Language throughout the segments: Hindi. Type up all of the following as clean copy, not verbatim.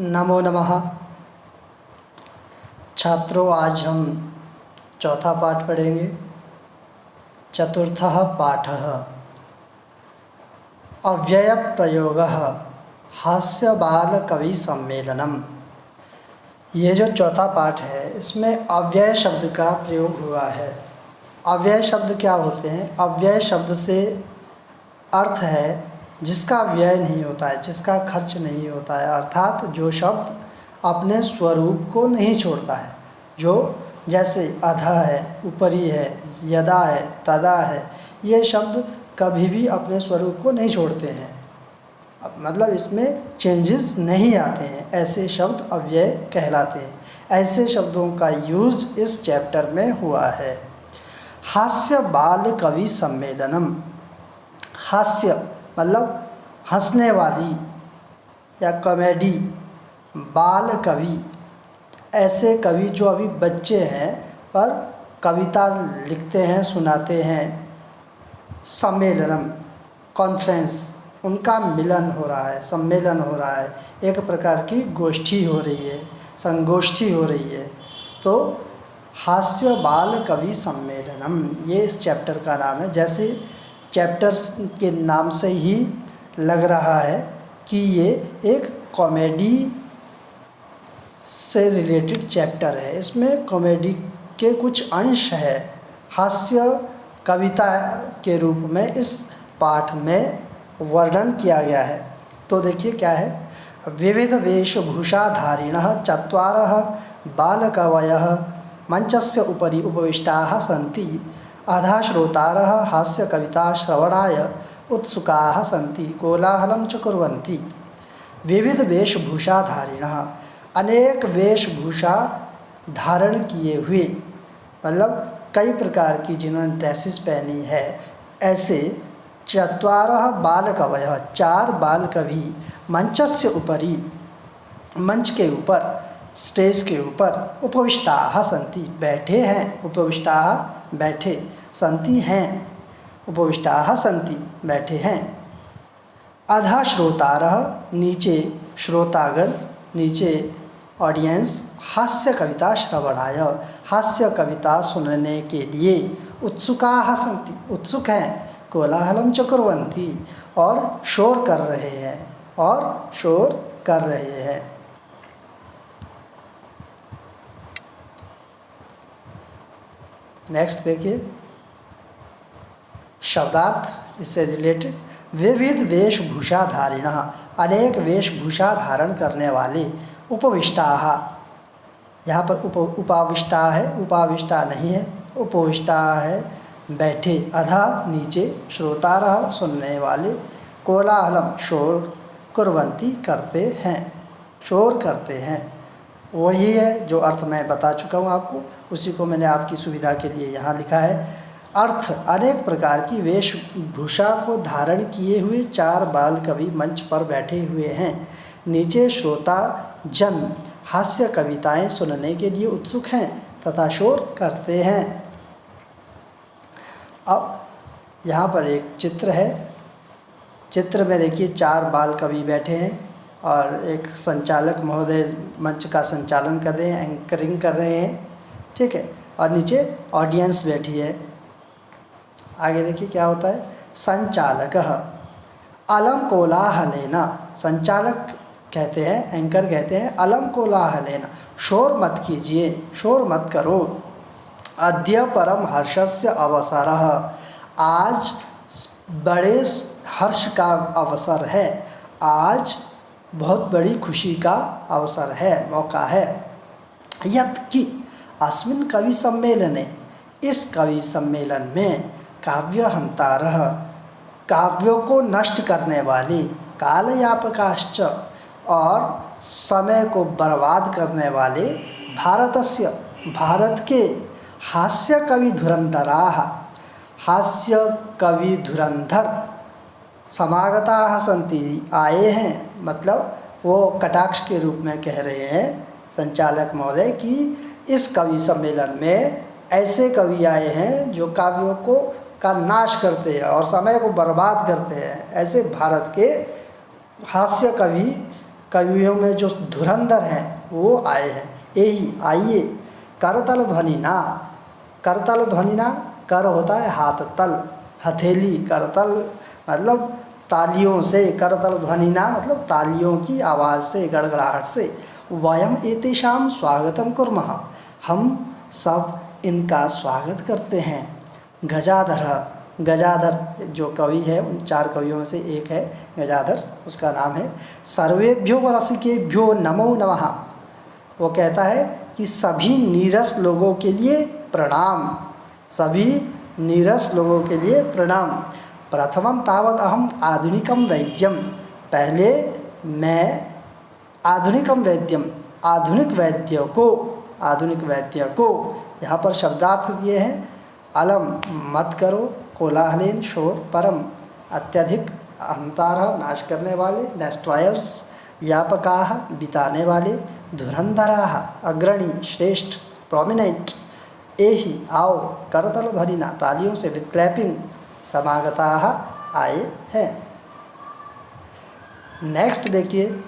नमो नमः। छात्रों, आज हम चौथा पाठ पढ़ेंगे। चतुर्थः पाठः अव्ययप्रयोगः हास्यबालकविसम्मेलनम्। ये जो चौथा पाठ है इसमें अव्यय शब्द का प्रयोग हुआ है। अव्यय शब्द क्या होते हैं? अव्यय शब्द से अर्थ है जिसका व्यय नहीं होता है, जिसका खर्च नहीं होता है, अर्थात जो शब्द अपने स्वरूप को नहीं छोड़ता है। जो जैसे अधः है, ऊपरी है, यदा है, तदा है, ये शब्द कभी भी अपने स्वरूप को नहीं छोड़ते हैं, मतलब इसमें चेंजेस नहीं आते हैं। ऐसे शब्द अव्यय कहलाते हैं। ऐसे शब्दों का यूज़ इस चैप्टर में हुआ है। हास्य बाल कवि सम्मेलनम। हास्य मतलब हंसने वाली या कॉमेडी। बाल कवि ऐसे कवि जो अभी बच्चे हैं पर कविता लिखते हैं, सुनाते हैं। सम्मेलनम कॉन्फ्रेंस, उनका मिलन हो रहा है, सम्मेलन हो रहा है, एक प्रकार की गोष्ठी हो रही है, संगोष्ठी हो रही है। तो हास्य बाल कवि सम्मेलनम ये इस चैप्टर का नाम है। जैसे चैप्टर्स के नाम से ही लग रहा है कि ये एक कॉमेडी से रिलेटेड चैप्टर है। इसमें कॉमेडी के कुछ अंश है। हास्य कविता के रूप में इस पाठ में वर्णन किया गया है। तो देखिए क्या है। विविध वेशभूषाधारिणः चत्वारः बालकवयः मंचस्य उपरि उपविष्टाः सन्ति। अधः श्रोतारः हास्य कविता श्रवणाय उत्सुकाः सन्ति, कोलाहलं च कुर्वन्ति। विविध वेशभूषाधारिणः, अनेक वेशभूषा धारण किए हुए, मतलब कई प्रकार की जिन्होंने ड्रेसेस पहनी है, ऐसे चत्वारः बालकवयः, चार बाल कवि, मंचस्य उपरि, मंच के ऊपर, स्टेज के ऊपर, उपविष्टाः सन्ति बैठे हैं, उपविष्टाः बैठे, सन्ति हैं, उपविष्टाः सन्ति बैठे हैं। अधः श्रोतारः नीचे श्रोतागण, नीचे ऑडियंस, हास्य कविता श्रवणाय हास्य कविता सुनने के लिए, उत्सुकाः सन्ति उत्सुक हैं, कोलाहलं च कुर्वन्ति और शोर कर रहे हैं, और शोर कर रहे हैं। नेक्स्ट देखिए शब्दार्थ इससे रिलेटेड। विविध वेशभूषाधारिणः, अनेक वेशभूषा धारण करने वाले, उपविष्टाः, यहाँ पर उपाविष्टा है, उपाविष्टा नहीं है, उपविष्टा है, बैठे। अधः नीचे, श्रोतारः सुनने वाले, कोलाहलम शोर, कुर्वन्ति करते हैं, शोर करते हैं। वही है जो अर्थ मैं बता चुका हूँ आपको, उसी को मैंने आपकी सुविधा के लिए यहाँ लिखा है। अर्थ अनेक प्रकार की वेशभूषा को धारण किए हुए चार बाल कवि मंच पर बैठे हुए हैं। नीचे श्रोता जन हास्य कविताएं सुनने के लिए उत्सुक हैं तथा शोर करते हैं। अब यहाँ पर एक चित्र है। चित्र में देखिए चार बाल कवि बैठे हैं और एक संचालक महोदय मंच का संचालन कर रहे हैं, एंकरिंग कर रहे हैं, ठीक है। और नीचे ऑडियंस बैठी है। आगे देखिए क्या होता है। संचालकः अलम कोलाहलेन, संचालक कहते हैं, एंकर कहते हैं, अलम कोलाहलेन, शोर मत कीजिए, शोर मत करो। अद्य परम हर्षस्य अवसरः, आज बड़े हर्ष का अवसर है, आज बहुत बड़ी खुशी का अवसर है, मौका है। यत् कि अस्मिन् कवि सम्मेलने, इस कवि सम्मेलन में, काव्यहंतारः, काव्यों को नष्ट करने वाले, कालयापकाश्च, और समय को बर्बाद करने वाले, भारतस्य, भारत के, हास्य कवि धुरंधराः, हास्य कवि धुरंधर, समागताः सन्ति, आए हैं, मतलब वो कटाक्ष के रूप में कह रहे हैं संचालक महोदय कि इस कवि सम्मेलन में ऐसे कवि आए हैं जो काव्यों को का नाश करते हैं और समय को बर्बाद करते हैं। ऐसे भारत के हास्य कवि कवियों में जो धुरंधर हैं वो आए हैं। यही आइए करतल ध्वनि ना, करतल ध्वनि ना, कर होता है हाथ, तल हथेली, करतल मतलब तालियों से, करतल ध्वनि ना मतलब तालियों की आवाज़ से, गड़गड़ाहट से। वयम एतेषाम स्वागतम कुर्मः, हम सब इनका स्वागत करते हैं। गजाधर, गजाधर जो कवि है उन 4 कवियों में से एक है गजाधर, उसका नाम है। सर्वेभ्यो रसिकेभ्यो नमो नमः, वो कहता है कि सभी नीरस लोगों के लिए प्रणाम, सभी नीरस लोगों के लिए प्रणाम। प्रथमम तावत अहम आधुनिकम वैद्यम, पहले मैं आधुनिकम वैद्यम, आधुनिक वैद्य को, आधुनिक वैद्य को, यहाँ पर शब्दार्थ दिए हैं। अलम मत करो, कोलाहलेन शोर, परम अत्यधिक, अहंतारः नाश करने वाले, डेस्ट्रॉयर्स, यापकाः बिताने वाले, धुरंधराः अग्रणी श्रेष्ठ प्रोमिनेंट, एहि आओ, करतल ध्वनिना तालियों से, विद क्लैपिंग, समागताः आए हैं। नेक्स्ट देखिए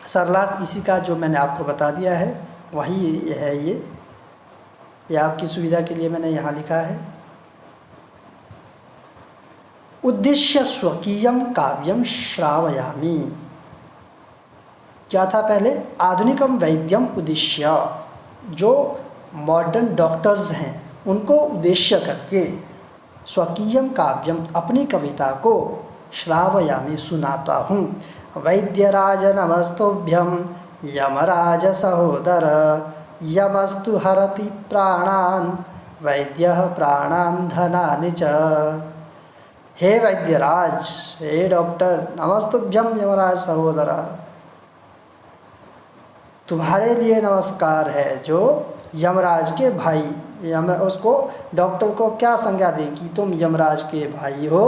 सरलार्थ इसी का जो मैंने आपको बता दिया है वही है ये आपकी सुविधा के लिए मैंने यहाँ लिखा है। उद्देश्य स्वकीयम काव्यम श्रावयामि, क्या था पहले, आधुनिकम वैद्यम उद्देश्य, जो मॉडर्न डॉक्टर्स हैं उनको उद्देश्य करके, स्वकीयम काव्यम अपनी कविता को, श्रावयामि सुनाता हूँ। वैद्यराज नमस्तुभ्यं यमराज सहोदर, यमस्तु हरति प्राणान् वैद्यः प्राणान् धनानि च। हे वैद्यराज, हे डॉक्टर, नमस्तुभ्यं यमराज सहोदर, तुम्हारे लिए नमस्कार है जो यमराज के भाई। उसको डॉक्टर को क्या संज्ञा दे कि तुम यमराज के भाई हो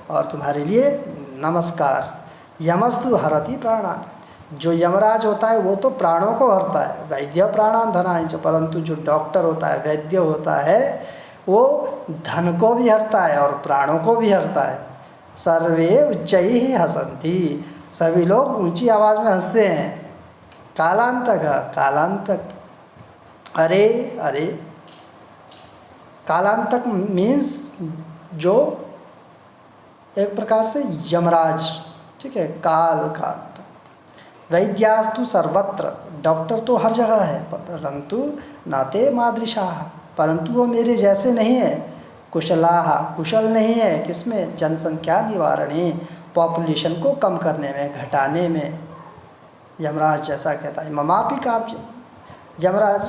और तुम्हारे लिए नमस्कार। यमस्तु हरति प्राणान, जो यमराज होता है वो तो प्राणों को हरता है, वैद्य प्राणान धनानि च, परंतु जो डॉक्टर होता है, वैद्य होता है, वो धन को भी हरता है और प्राणों को भी हरता है। सर्वे उच्चैः हसन्ति, सभी लोग ऊंची आवाज़ में हंसते हैं। कालांतक, कालांतक, अरे अरे, कालांतक मीन्स जो एक प्रकार से यमराज, ठीक है, काल का अंत। वैद्यास्तु सर्वत्र, डॉक्टर तो हर जगह है, परंतु नाते मादृशाः, परंतु वो मेरे जैसे नहीं है। कुशलाः, कुशल नहीं है किसमें, जनसंख्या निवारणे, पॉपुलेशन को कम करने में, घटाने में। यमराज ऐसा कहता है। ममापि काव्य, यमराज,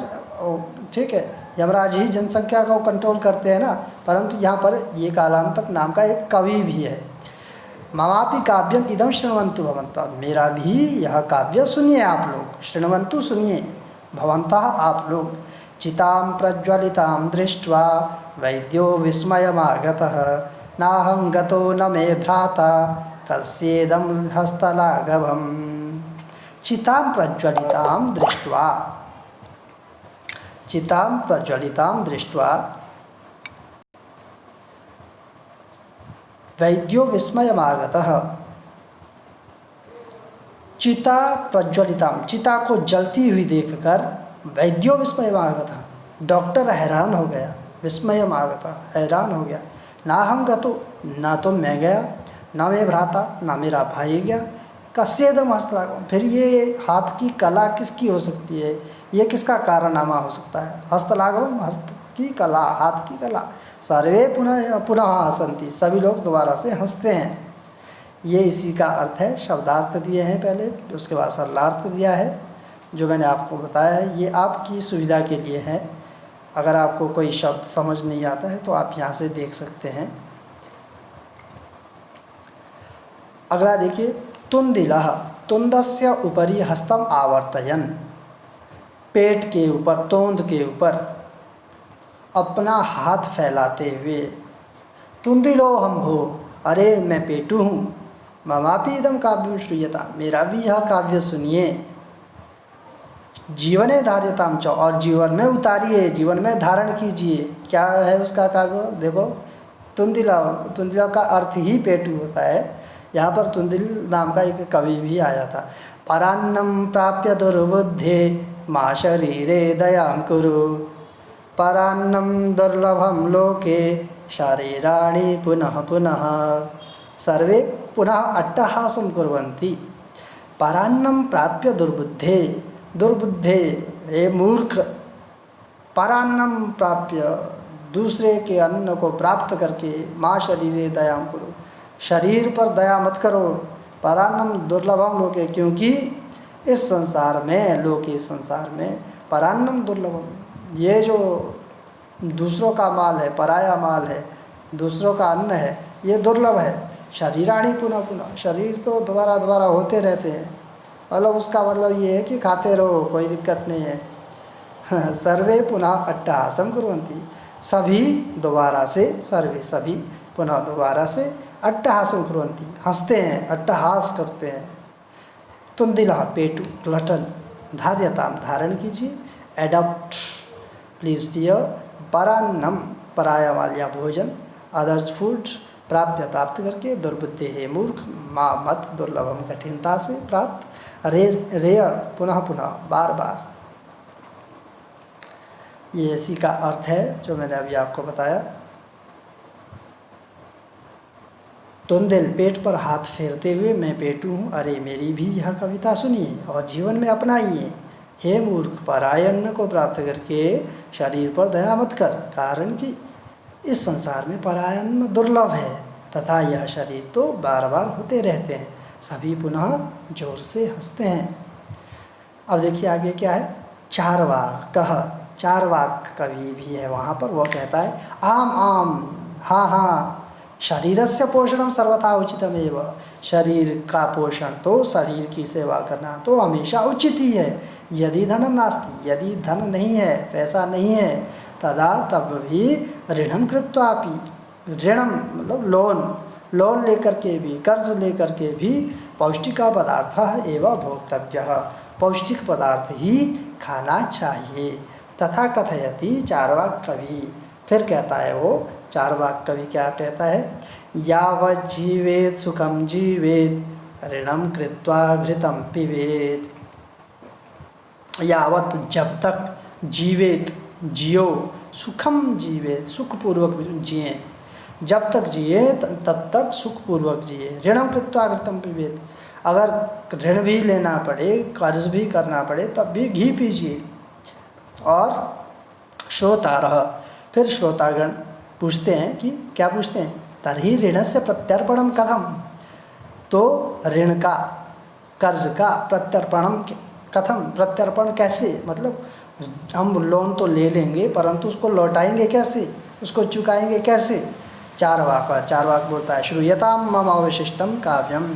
ठीक है, यमराज ही जनसंख्या को कंट्रोल करते हैं ना, परंतु यहाँ पर ये कालांतक नाम का एक कवि भी है। ममापि काव्यम इदम शृण्वन्तु भवन्तः, मेरा भी यह काव्य सुनिए आप लोग, शृण्वन्तु सुनिए, भवन्तः आप लोग। चितां प्रज्वलितां दृष्ट्वा वैद्यो विस्मयमागतः, नाहं गतो न मे भ्राता कस्येदं हस्तलाघवम्। चितां प्रज्वलितां दृष्ट्वा, चितां प्रज्वलितां दृष्ट्वा वैद्यो विस्मयमागतः, चिता प्रज्वलितां, चिता को जलती हुई देखकर वैद्यो विस्मयमागतः, डॉक्टर हैरान हो गया, विस्मयमागतः हैरान हो गया। ना हम गतो, ना तो मैं गया, ना मैं भ्राता, ना मेरा भाई गया। कस्येदम हस्तलाघवम्, फिर ये हाथ की कला किसकी हो सकती है, ये किसका कारनामा हो सकता है। हस्तलाघवम्, हस्त की कला, हाथ की कला। सर्वे पुनः पुनः हसन्ति, सभी लोग दोबारा से हंसते हैं। ये इसी का अर्थ है। शब्दार्थ दिए हैं पहले, उसके बाद सरलार्थ दिया है। जो मैंने आपको बताया है ये आपकी सुविधा के लिए है। अगर आपको कोई शब्द समझ नहीं आता है तो आप यहाँ से देख सकते हैं। अगला देखिए, तुंदिलः, तुंदस्य उपरि हस्तम आवर्तयन्, पेट के ऊपर, तोंद के ऊपर अपना हाथ फैलाते हुए। तुंदिलो हम भो, अरे मैं पेटू हूँ। ममापि इदं काव्यं श्रूयतां, मेरा भी यह काव्य सुनिए। जीवने धार्यतां च, और जीवन में उतारिए, जीवन में धारण कीजिए। क्या है उसका काव्य, देखो, तुंदिला, तुंदिला का अर्थ ही पेटू होता है। यहाँ पर तुंदिल नाम का एक कवि भी आया था। परान्नं प्राप्य दुर्बुद्धे मा शरीरे दयां कुरु। परान्नं दुर्लभं लोके शरीराणि पुनः पुनः। सर्वे पुनः अट्टहासं कुर्वन्ति। परान्नं प्राप्य दुर्बुद्धे, दुर्बुद्धे हे मूर्ख, परान्नं प्राप्य दूसरे के अन्न को प्राप्त करके माँ शरीरे दयां कुरु, शरीर पर दया मत करो। परान्नम दुर्लभम लोके, क्योंकि इस संसार में, लोके संसार में, परान्नम दुर्लभम, ये जो दूसरों का माल है, पराया माल है, दूसरों का अन्न है, ये दुर्लभ है। शरीराणी पुनः पुनः, शरीर तो दोबारा दोबारा होते रहते हैं, मतलब उसका मतलब ये है कि खाते रहो, कोई दिक्कत नहीं है। सर्वे पुनः अट्टहासं कुर्वन्ति, सभी दोबारा से, सर्वे सभी पुनः दोबारा से अट्टहासं कुर्वन्ति, हंसते हैं, अट्टहास करते हैं। तुंदिलः पेटु, ग्लटन, धार्यताम धारण कीजिए, एडॉप्ट प्लीज बियर, परान्नम पराया वाल्या भोजन, अदर्स फूड प्राप्य प्राप्त करके, दुर्बुद्धि है मूर्ख, माँ मत दुर्लभम कठिनता से प्राप्त, रेयर पुनः पुनः बार बार। ये इसी का अर्थ है जो मैंने अभी आपको बताया। तुंदिल पेट पर हाथ फेरते हुए, मैं पेटू हूँ, अरे मेरी भी यह कविता सुनिए और जीवन में अपनाइए। हे मूर्ख, पराय अन्न को प्राप्त करके शरीर पर दया मत कर, कारण कि इस संसार में पराय अन्न दुर्लभ है तथा यह शरीर तो बार बार होते रहते हैं। सभी पुनः जोर से हंसते हैं। अब देखिए आगे क्या है, चारवाक कह, चारवाक कवि भी है वहाँ पर, वह कहता है आम आम, हाँ हाँ, शरीरस्य पोषणम सर्वथा उचितमेव, शरीर का पोषण तो, शरीर की सेवा करना तो हमेशा उचित ही है। यदि धनम नास्ति, यदि धन नहीं है, पैसा नहीं है, तदा तब भी ऋणम कृत्वापि, ऋणम मतलब लोन लेकर के भी, कर्ज लेकर के भी, पौष्टिक पदार्थ एवं भोक्तव्य, पौष्टिक पदार्थ ही खाना चाहिए। तथा कथयति चारवाक कवि, फिर कहता है वो चारवाक कवि क्या कहता है, यावत् जीवेत सुखम जीवेत ऋणम कृत्वा घृतम पिबेत। यावत् जब तक जीवेत जियो, सुखम जीवेत सुखपूर्वक जिए, जब तक जिए तब तक सुखपूर्वक जिए। ऋणम कृत्वा घृतम पिबेत, अगर ऋण भी लेना पड़े, कर्ज भी करना पड़े, तब भी घी पीजिए। और श्रोतारः, फिर श्रोतागण पूछते हैं कि क्या पूछते हैं, तर्हि ऋणस्य प्रत्यर्पणम कथम, तो ऋण का, कर्ज का प्रत्यर्पणम कथम, प्रत्यर्पण कैसे, मतलब हम लोन तो ले लेंगे परंतु उसको लौटाएंगे कैसे, उसको चुकाएंगे कैसे। चारवाक बोलता है, श्रूयताम मम अवशिष्टम काव्यम,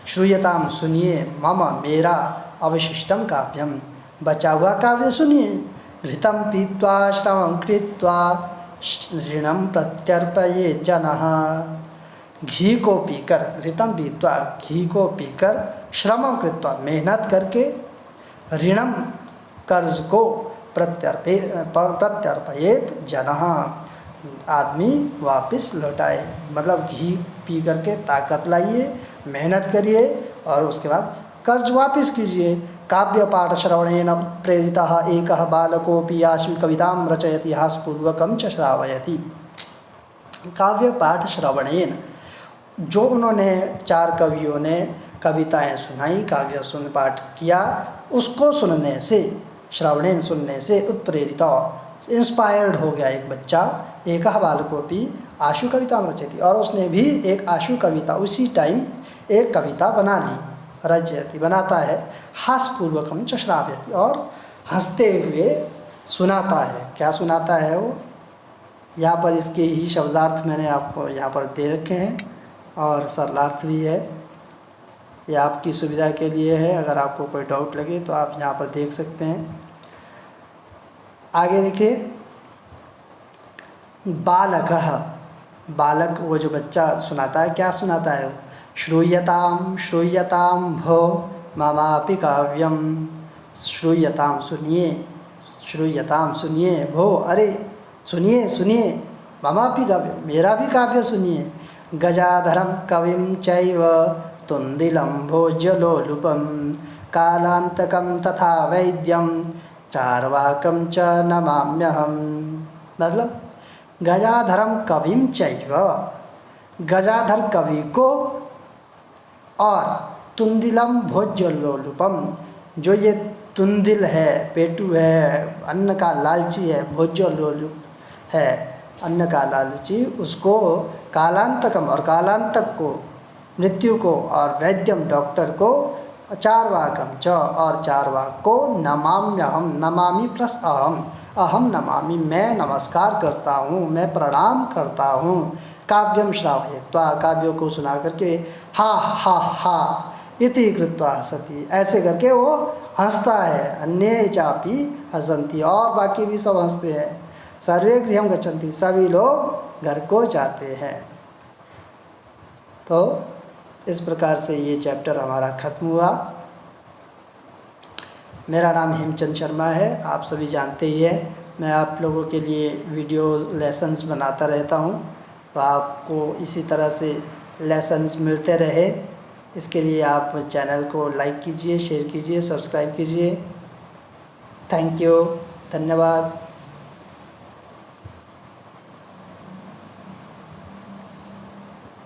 श्रूयताम सुनिए, मम मेरा, अवशिष्टम काव्यम बचा हुआ काव्य सुनिए। घृतम पीत्वा श्रमं कृत्वा ऋणम प्रत्यर्पये जनः, घी को पीकर, घृतम पीत्वा घी को पीकर, श्रमं कृत्वा मेहनत करके, ऋणम कर्ज को, प्रत्यर्पयेत जनः आदमी वापस लौटाए, मतलब घी पी करके ताकत लाइए, मेहनत करिए और उसके बाद कर्ज वापस कीजिए। काव्य पाठ श्रवणेन प्रेरितः एकः बालकोऽपि आशु कवितां रचयति हासपूर्वकं च श्रावयति। काव्य पाठ श्रवणेन, जो उन्होंने, चार कवियों ने कविताएं सुनाई, काव्य सुन पाठ किया, उसको सुनने से, श्रवणेन सुनने से, उत्प्रेरित इंस्पायर्ड हो गया एक बच्चा, एकः बालकोऽपि आशु कवितां रचयति, और उसने भी एक आशु कविता उसी टाइम एक कविता बना ली, रचयति बनाता है, हासपूर्वकम च श्रावयति, और हंसते हुए सुनाता है। क्या सुनाता है वो, यहाँ पर इसके ही शब्दार्थ मैंने आपको यहाँ पर दे रखे हैं और सरलार्थ भी है, ये आपकी सुविधा के लिए है, अगर आपको कोई डाउट लगे तो आप यहाँ पर देख सकते हैं। आगे देखिए, बालकः, बालक वो जो बच्चा सुनाता है, क्या सुनाता है वो, श्रूयताम श्रूयताम भो ममापि काव्यम, श्रूयताम सुनिए, श्रूयताम सुनिए, भो अरे सुनिए सुनिए, ममापि काव्यम मेरा भी काव्य सुनिए। गजाधरम कविम चैव तुंदिलम भोज्यलोलुपम कालांतकम तथा वैद्यम चार्वाकम च नमाम्यहम। मतलब गजाधरम कविम चैव, गजाधर कवि को और तुंदिलम भोज्यलोलुपम, जो ये तुंदिल है, पेटू है, अन्न का लालची है, भोज्यलोलुप है, अन्न का लालची, उसको कालांतकम और कालांतक को, मृत्यु को, और वैद्यम डॉक्टर को, चारवाकम च और चारवाक को, नमाम्यहम, नमामि प्लस अहम, अहम नमामि, मैं नमस्कार करता हूँ, मैं प्रणाम करता हूँ। काव्यम श्रावयित्वा, काव्यों को सुना करके, हा हा हा इति कृत्वा हसति, ऐसे करके वो हंसता है। अन्ये चापि हसन्ति, और बाकी भी सब हंसते हैं। सर्वे गृहं गच्छन्ति, सभी लोग घर को जाते हैं। तो इस प्रकार से ये चैप्टर हमारा ख़त्म हुआ। मेरा नाम हेमचंद शर्मा है, आप सभी जानते ही हैं। मैं आप लोगों के लिए वीडियो लेसन्स बनाता रहता हूँ, तो आपको इसी तरह से लेसन्स मिलते रहे, इसके लिए आप चैनल को लाइक कीजिए, शेयर कीजिए, सब्सक्राइब कीजिए। थैंक यू, धन्यवाद।